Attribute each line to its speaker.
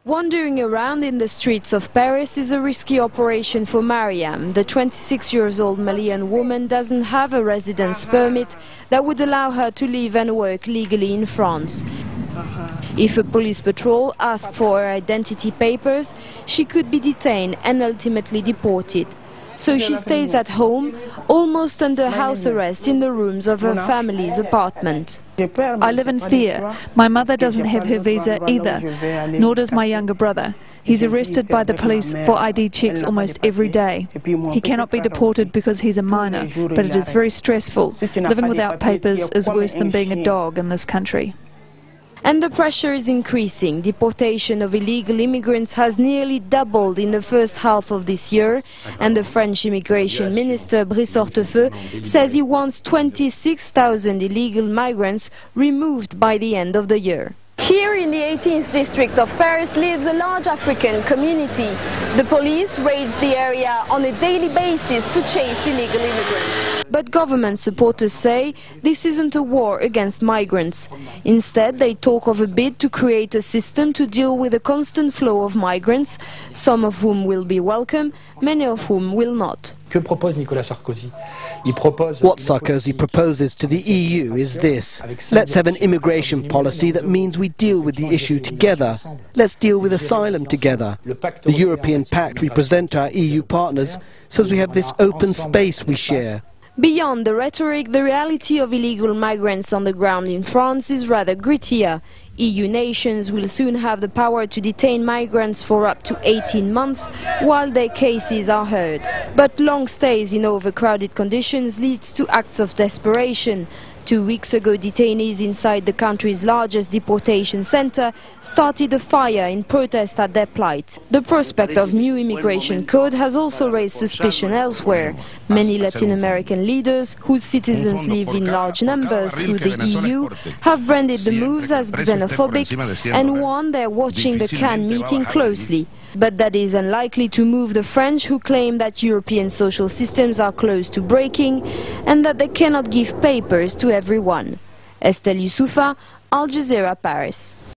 Speaker 1: Wandering around in the streets of Paris is a risky operation for Mariam. The 26-year-old Malian woman doesn't have a residence permit that would allow her to live and work legally in France. If a police patrol asks for her identity papers, she could be detained and ultimately deported. So she stays at home, almost under house arrest in the rooms of her family's apartment.
Speaker 2: I live in fear. My mother doesn't have her visa either, nor does my younger brother. He's arrested by the police for ID checks almost every day. He cannot be deported because he's a minor, but it is very stressful. Living without papers is worse than being a dog in this country.
Speaker 1: And the pressure is increasing. Deportation of illegal immigrants has nearly doubled in the first half of this year, and the French immigration minister Brice Hortefeux says he wants 26,000 illegal migrants removed by the end of the year. Here in the 18th district of Paris lives a large African community. The police raids the area on a daily basis to chase illegal immigrants. But government supporters say this isn't a war against migrants. Instead, they talk of a bid to create a system to deal with the constant flow of migrants, some of whom will be welcome, many of whom will not.
Speaker 3: What Sarkozy proposes to the EU is this: let's have an immigration policy that means we deal with the issue together. Let's deal with asylum together. The European Pact we present to our EU partners says we have this open space we share.
Speaker 1: Beyond the rhetoric, the reality of illegal migrants on the ground in France is rather grittier. EU nations will soon have the power to detain migrants for up to 18 months while their cases are heard. But long stays in overcrowded conditions leads to acts of desperation. 2 weeks ago, detainees inside the country's largest deportation center started a fire in protest at their plight. The prospect of new immigration code has also raised suspicion elsewhere. Many Latin American leaders, whose citizens live in large numbers through the EU, have branded the moves as xenophobic and warned they're watching the Cannes meeting closely. But that is unlikely to move the French, who claim that European social systems are close to breaking and that they cannot give papers to everyone. Estelle Youssoufa, Al Jazeera, Paris.